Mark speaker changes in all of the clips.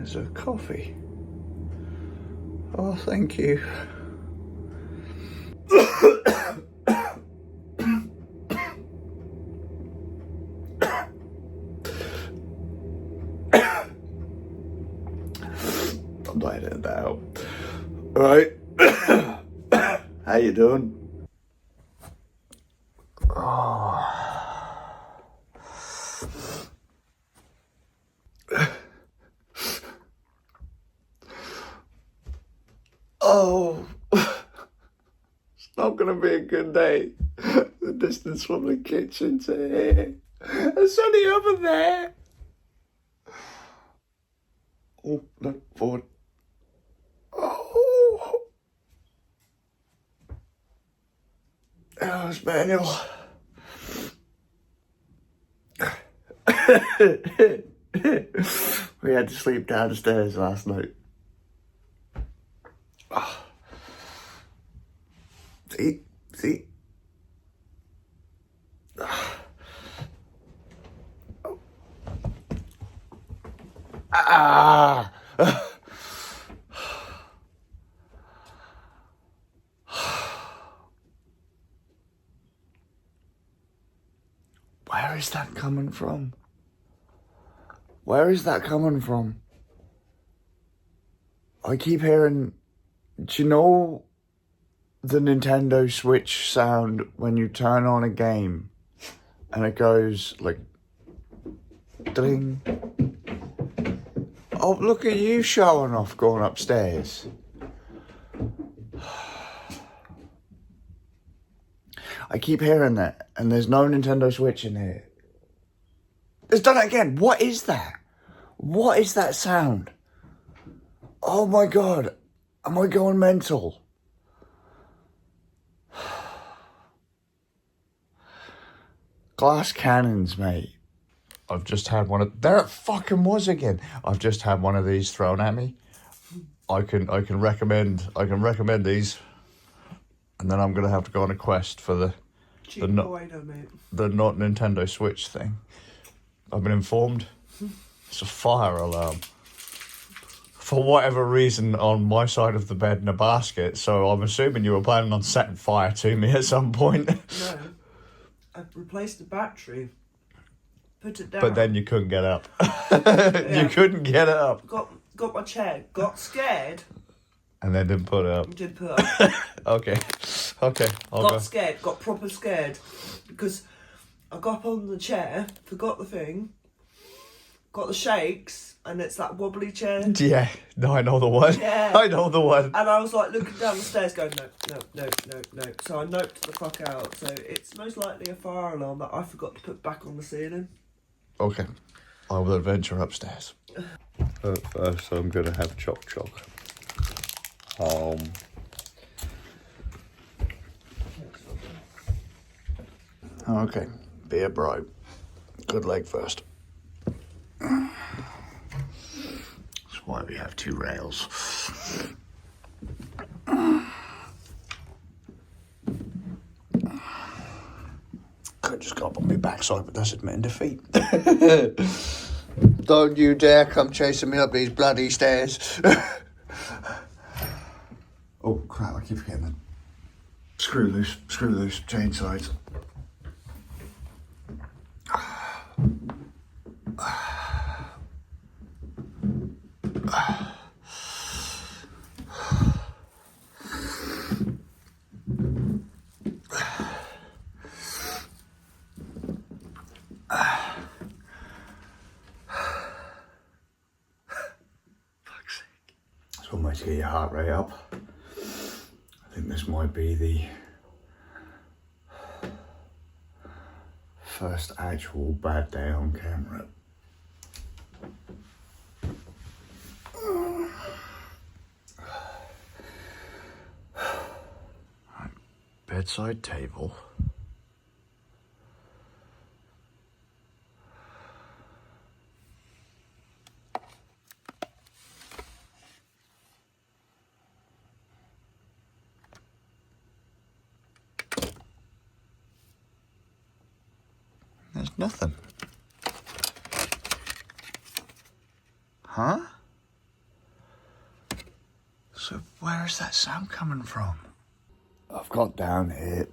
Speaker 1: cans of coffee. Oh, thank you. I'm not editing that out. Alright. How you doing? Oh, it's not going to be a good day. The distance from the kitchen to here. It's only over there. Oh, no, forward. Oh. Oh, it's manual. We had to sleep downstairs last night. Oh. See? Ah! Where is that coming from? Where is that coming from? I keep hearing, do you know the Nintendo Switch sound when you turn on a game and it goes like, ding? Oh, look at you showing off going upstairs. I keep hearing that, and there's no Nintendo Switch in here. It's done it again. What is that? What is that sound? Oh my God. Am I going mental? Glass cannons, mate. I've just had one of... There it fucking was again. I've just had one of these thrown at me. I can recommend these. And then I'm going to have to go on a quest for the not Nintendo Switch thing. I've been informed. It's a fire alarm. For whatever reason, on my side of the bed in a basket. So I'm assuming you were planning on setting fire to me at some point.
Speaker 2: No. I replaced the battery. Put it down.
Speaker 1: But then you couldn't get up. Yeah. You couldn't get up.
Speaker 2: Got my chair. Got scared.
Speaker 1: And then didn't put it up.
Speaker 2: Did put it up.
Speaker 1: Okay.
Speaker 2: Got scared. Got proper scared. Because I got up on the chair, forgot the thing, got the shakes, and it's that wobbly chair.
Speaker 1: Yeah. No, I know the one.
Speaker 2: Yeah.
Speaker 1: I know the one.
Speaker 2: And I was like looking down the stairs going, no. So I noped the fuck out. So it's most likely a fire alarm that I forgot to put back on the ceiling.
Speaker 1: Okay. I will adventure upstairs. First, I'm going to have choc. Okay. Be a bribe. Good leg first. That's why we have two rails. Could just go up on my backside, but that's admitting defeat. Don't you dare come chasing me up these bloody stairs. Oh crap, I keep forgetting that. Screw loose, chain sides. It's almost get your heart rate up. I think this might be the first actual bad day on camera. Bedside table. There's nothing. Huh? So where is that sound coming from? I've got down here.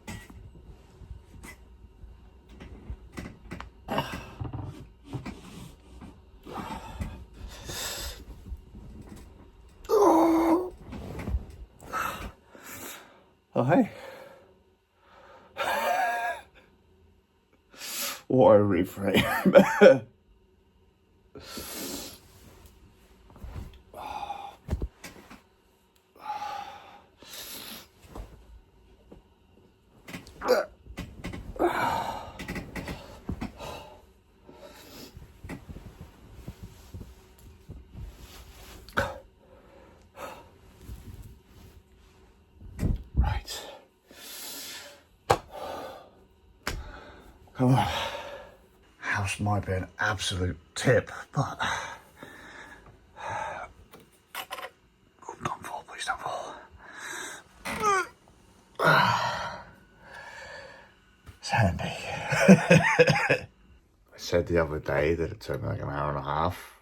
Speaker 1: Oh, hey. What a reframe. Oh, house might be an absolute tip, but oh, don't fall, please don't fall. It's handy. I said the other day that it took me like an hour and a half,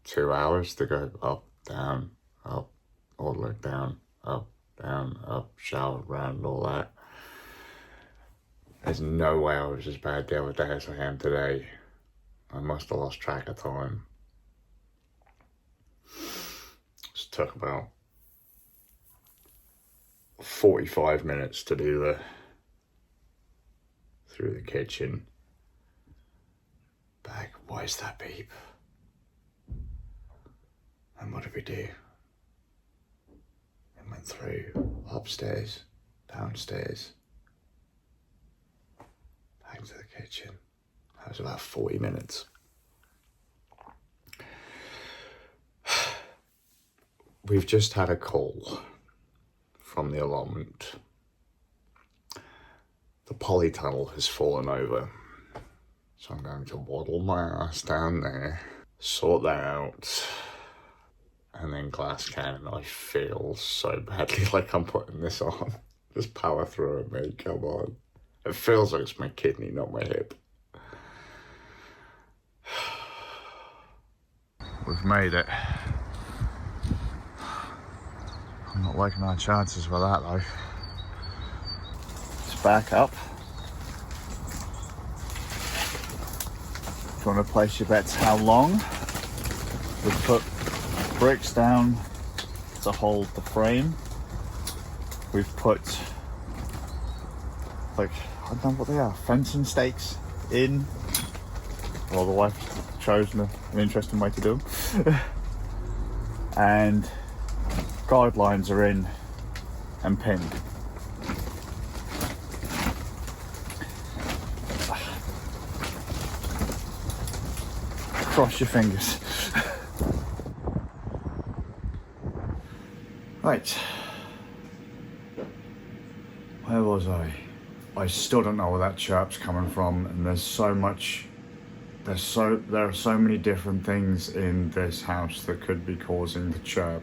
Speaker 1: 2 hours to go up, down, up, all the way down, up, shower, round, all that. There's no way I was as bad the other day as I am today. I must have lost track of time. Just took about 45 minutes to do through the kitchen. Back, why is that beep? And what did we do? It went through upstairs, downstairs, back to the kitchen. That was about 40 minutes. We've just had a call from the allotment. The polytunnel has fallen over. So I'm going to waddle my ass down there, sort that out, and then glass cannon. I feel so badly like I'm putting this on. Just power through it, mate, come on. It feels like it's my kidney, not my hip. We've made it. I'm not liking our chances with that though. Let's back up. If you want to place your bets how long, we've put bricks down to hold the frame. We've put, like, I don't know what they are, fencing stakes in. Well, the wife's chosen an interesting way to do them. And guidelines are in and pinned. Cross your fingers. Right. Where was I? I still don't know where that chirp's coming from, and there are so many different things in this house that could be causing the chirp.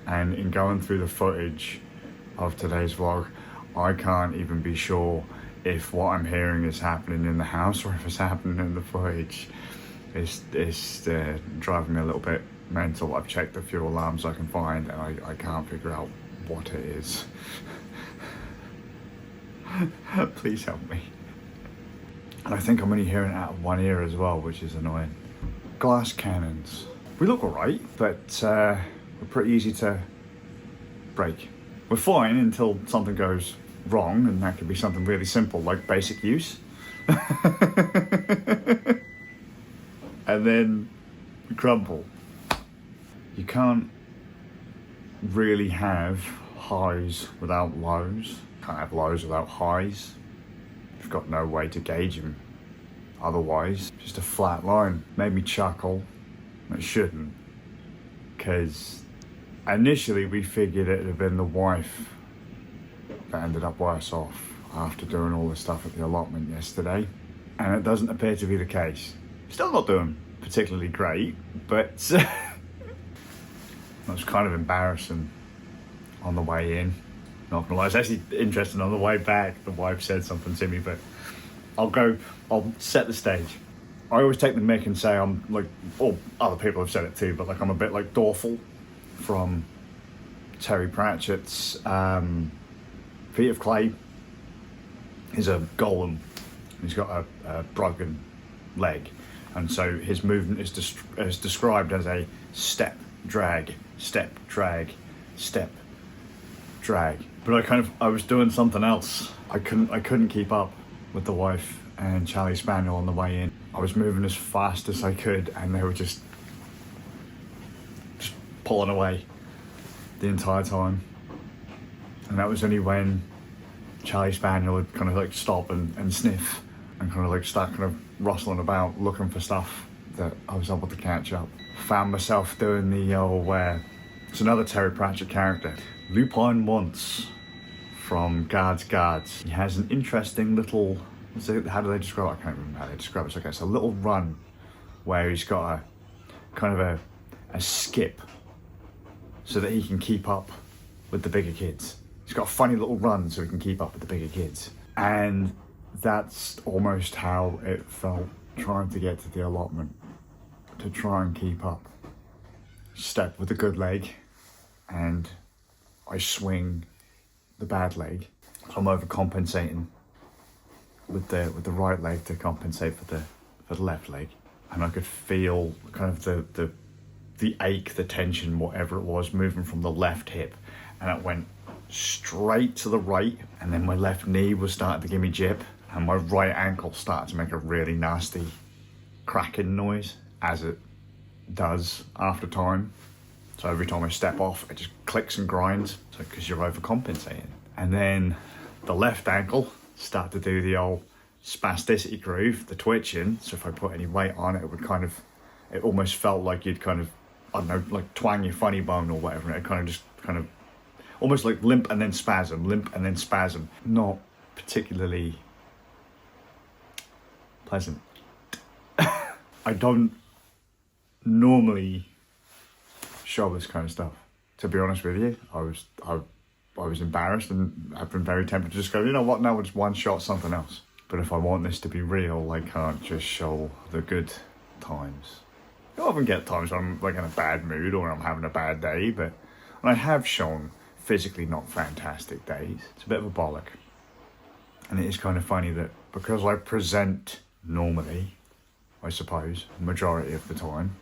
Speaker 1: And in going through the footage of today's vlog, I can't even be sure if what I'm hearing is happening in the house or if it's happening in the footage. It's driving me a little bit mental. I've checked a few alarms I can find and I can't figure out what it is. Please help me. And I think I'm only hearing it out of one ear as well, which is annoying. Glass cannons. We look alright, but we're pretty easy to break. We're fine until something goes wrong, and that could be something really simple like basic use. And then we crumble. You can't really have highs without lows. Can't have lows without highs. You've got no way to gauge them. Otherwise, just a flat line. Made me chuckle. It shouldn't. Because initially we figured it'd have been the wife that ended up worse off after doing all the stuff at the allotment yesterday. And it doesn't appear to be the case. Still not doing particularly great, but it was kind of embarrassing on the way in. Not gonna lie, it's actually interesting on the way back. The wife said something to me, but I'll set the stage. I always take the mick and say I'm like, or other people have said it too, but like I'm a bit like Dorfel from Terry Pratchett's Feet of Clay is a golem. He's got a broken leg, and so his movement is described as a step, drag, step, drag, step, drag. But I was doing something else. I couldn't keep up with the wife and Charlie Spaniel on the way in. I was moving as fast as I could, and they were just pulling away the entire time. And that was only when Charlie Spaniel would kind of like stop and sniff and kind of like start kind of rustling about looking for stuff that I was able to catch up. Found myself doing the it's another Terry Pratchett character, Lupin Once from Guards. He has an interesting little, how do they describe it? I can't remember how they describe it. It's a little run where he's got a kind of a skip so that he can keep up with the bigger kids. He's got a funny little run so he can keep up with the bigger kids. And that's almost how it felt trying to get to the allotment, to try and keep up. Step with the good leg, and I swing the bad leg. I'm overcompensating with the right leg to compensate for the left leg. And I could feel kind of the ache, the tension, whatever it was, moving from the left hip, and it went straight to the right, and then my left knee was starting to give me jip, and my right ankle started to make a really nasty cracking noise, as it does after time. So every time I step off, it just clicks and grinds, so because you're overcompensating. And then the left ankle started to do the old spasticity groove, the twitching, so if I put any weight on it, it almost felt like you'd kind of, I don't know, like twang your funny bone or whatever, and it kind of almost like limp and then spasm. Not particularly pleasant. I don't normally show this kind of stuff, to be honest with you. I was embarrassed, and I've been very tempted to just go, you know what, now we'll just one shot something else. But if I want this to be real, I can't just show the good times. I often get times when I'm like in a bad mood or I'm having a bad day, but I have shown physically not fantastic days. It's a bit of a bollock. And it is kind of funny that because I present normally, I suppose, majority of the time,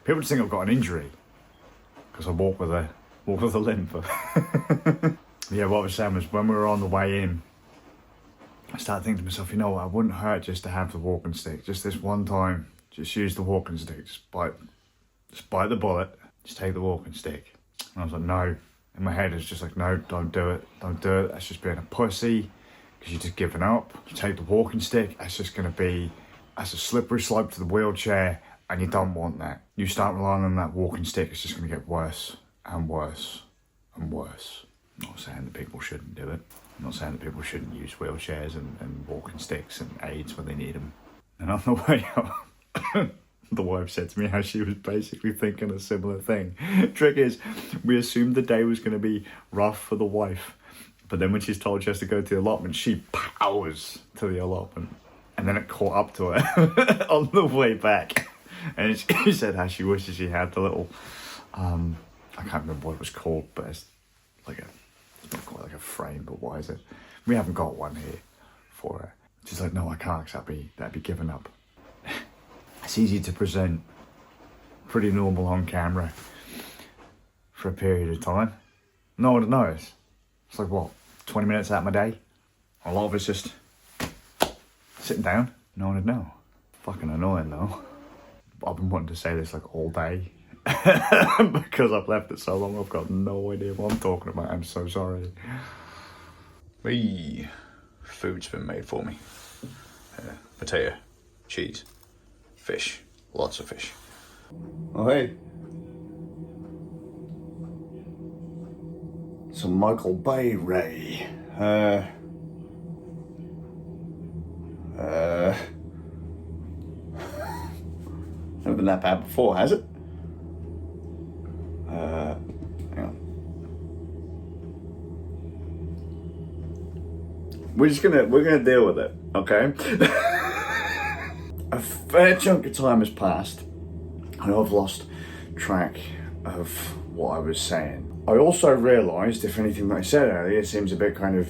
Speaker 1: people just think I've got an injury because I walk with a limp. Yeah, what I was saying was when we were on the way in, I started thinking to myself, you know what, it wouldn't hurt just to have the walking stick, just this one time, just use the walking stick, just bite the bullet, just take the walking stick. And I was like, no. In my head, it's just like, no, don't do it. That's just being a pussy, because you're just giving up. You take the walking stick, that's a slippery slope to the wheelchair, and you don't want that. You start relying on that walking stick, it's just going to get worse and worse and worse. I'm not saying that people shouldn't do it. I'm not saying that people shouldn't use wheelchairs and walking sticks and aids when they need them. And on the way up, the wife said to me how she was basically thinking a similar thing. Trick is, we assumed the day was going to be rough for the wife, but then when she's told she has to go to the allotment, she powers to the allotment. And then it caught up to her on the way back. And she said how she wishes she had the little, I can't remember what it was called, but it's not quite like a frame, but what is it? We haven't got one here for her. She's like, no, I can't, because that'd be giving up. It's easy to present pretty normal on camera for a period of time. No one would notice. It's like, what, 20 minutes out of my day? A lot of it's just sitting down. No one would know. Fucking annoying though. I've been wanting to say this like all day. Because I've left it so long, I've got no idea what I'm talking about. I'm so sorry.
Speaker 3: Food's been made for me. Potato, cheese, fish, lots of fish.
Speaker 1: Oh hey. Some Michael Bay Ray. Never been that bad before, has it? Hang on. We're gonna deal with it, okay? A fair chunk of time has passed. I know I've lost track of what I was saying. I also realised, if anything that I said earlier seems a bit kind of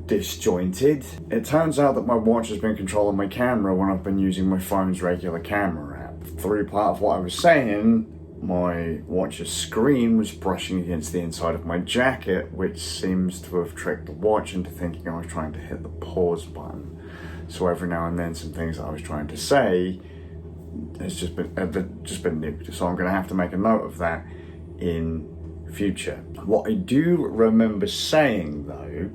Speaker 1: disjointed, it turns out that my watch has been controlling my camera when I've been using my phone's regular camera app. Through part of what I was saying, my watch's screen was brushing against the inside of my jacket, which seems to have tricked the watch into thinking I was trying to hit the pause button. So every now and then some things that I was trying to say has just been nuked. So I'm going to have to make a note of that in future. What I do remember saying though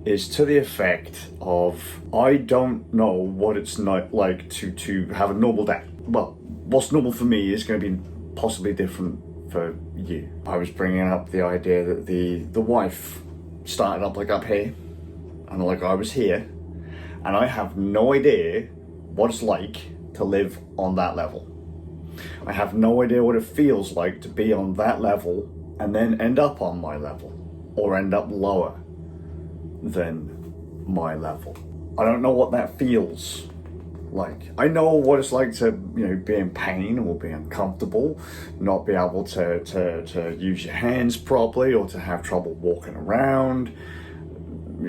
Speaker 1: is to the effect of, I don't know what it's not like to have a normal day. Well, what's normal for me is going to be possibly different for you. I was bringing up the idea that the wife started up like up here and like I was here, and I have no idea what it's like to live on that level. I have no idea what it feels like to be on that level and then end up on my level, or end up lower than my level. I don't know what that feels like. I know what it's like to, be in pain or be uncomfortable, not be able to use your hands properly, or to have trouble walking around,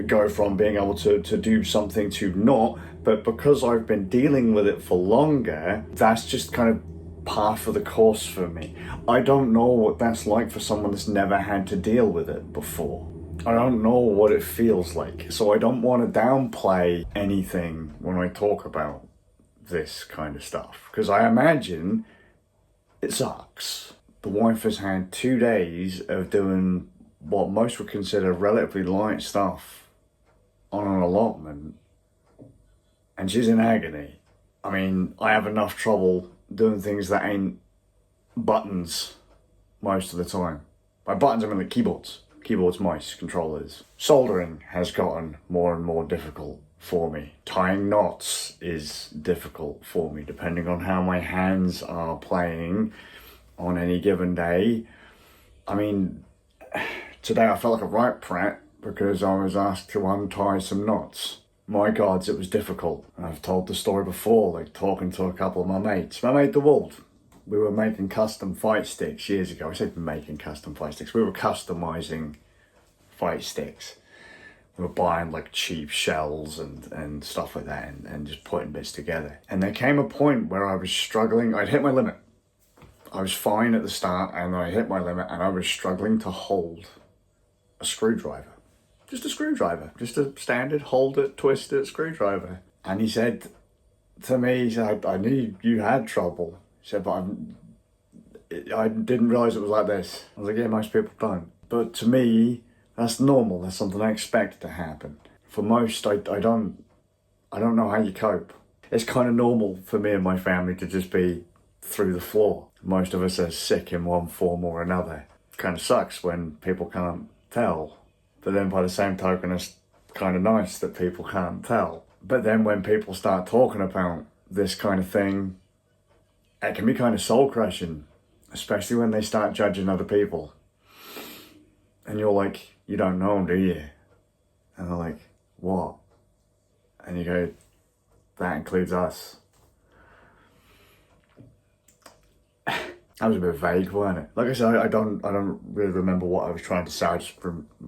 Speaker 1: go from being able to do something to not. But because I've been dealing with it for longer, that's just kind of par for the course for me. I don't know what that's like for someone that's never had to deal with it before. I don't know what it feels like. So I don't want to downplay anything when I talk about this kind of stuff, because I imagine it sucks. The wife has had 2 days of doing what most would consider relatively light stuff on an allotment, and she's in agony. I mean, I have enough trouble doing things that ain't buttons most of the time. By buttons, I mean like keyboards, mice, controllers. Soldering has gotten more and more difficult for me. Tying knots is difficult for me, depending on how my hands are playing on any given day. I mean, today I felt like a right prat because I was asked to untie some knots. My gods, it was difficult. I've told the story before, like talking to a couple of my mates. My mate DeWalt, we were making custom fight sticks years ago. I said making custom fight sticks. We were customizing fight sticks. We were buying like cheap shells and stuff like that, and just putting bits together. And there came a point where I was struggling. I'd hit my limit. I was fine at the start, and I hit my limit, and I was struggling to hold a screwdriver. Just a screwdriver, just a standard hold it, twist it screwdriver. And he said to me, he said, I knew you had trouble. He said, but I didn't realise it was like this. I was like, yeah, most people don't. But to me, that's normal. That's something I expect to happen. For most, I don't know how you cope. It's kind of normal for me and my family to just be through the floor. Most of us are sick in one form or another. It kind of sucks when people can't tell. But then by the same token, it's kind of nice that people can't tell. But then when people start talking about this kind of thing, it can be kind of soul-crushing, especially when they start judging other people. And you're like, you don't know, do you? And they're like, what? And you go, that includes us. That was a bit vague, wasn't it? Like I said, I don't really remember what I was trying to say. I just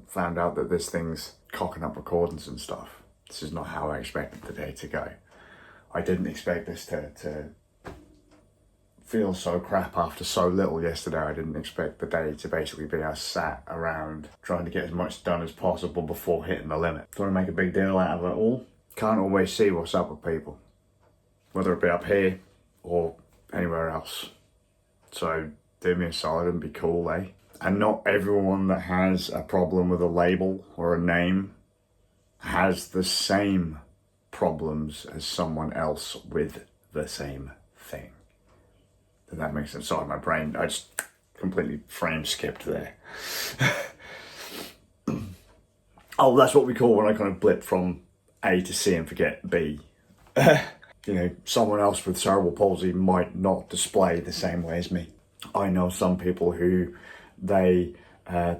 Speaker 1: found out that this thing's cocking up recordings and stuff. This is not how I expected the day to go. I didn't expect this to feel so crap after so little yesterday. I didn't expect the day to basically be us sat around trying to get as much done as possible before hitting the limit. Do you want to make a big deal out of it all? Can't always see what's up with people, whether it be up here or anywhere else. So do me a solid and be cool, eh? And not everyone that has a problem with a label or a name has the same problems as someone else with the same thing. Does that make sense? Sorry, my brain, I just completely frame skipped there. Oh, that's what we call when I kind of blip from A to C and forget B. Someone else with cerebral palsy might not display the same way as me. I know some people who they're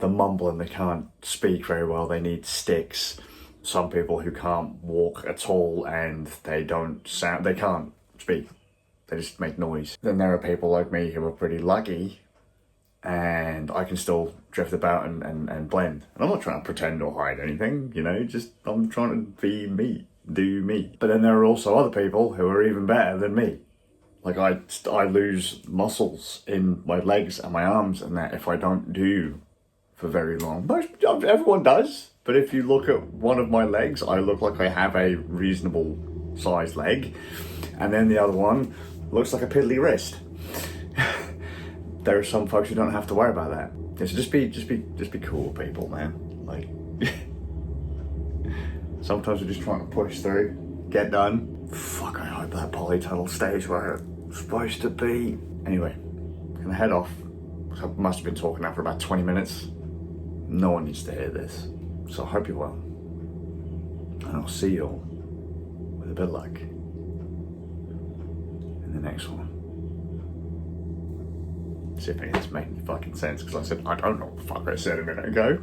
Speaker 1: mumbling, they can't speak very well, they need sticks. Some people who can't walk at all and they can't speak, they just make noise. Then there are people like me who are pretty lucky and I can still drift about and blend. And I'm not trying to pretend or hide anything, you know, just I'm trying to be me, do me. But then there are also other people who are even better than me. Like I lose muscles in my legs and my arms and that if I don't do for very long. Everyone does, but if you look at one of my legs, I look like I have a reasonable sized leg, and then the other one looks like a piddly wrist. There are some folks who don't have to worry about that. Yeah, so just be cool, people, man. Like sometimes we're just trying to push through, get done. Fuck, I hope that polytunnel stays where it's supposed to be. Anyway, I'm gonna head off. I must have been talking now for about 20 minutes. No one needs to hear this. So I hope you're well. And I'll see you all, with a bit of luck, in the next one. See if any of this made any fucking sense, because I said, I don't know what the fuck I said a minute ago.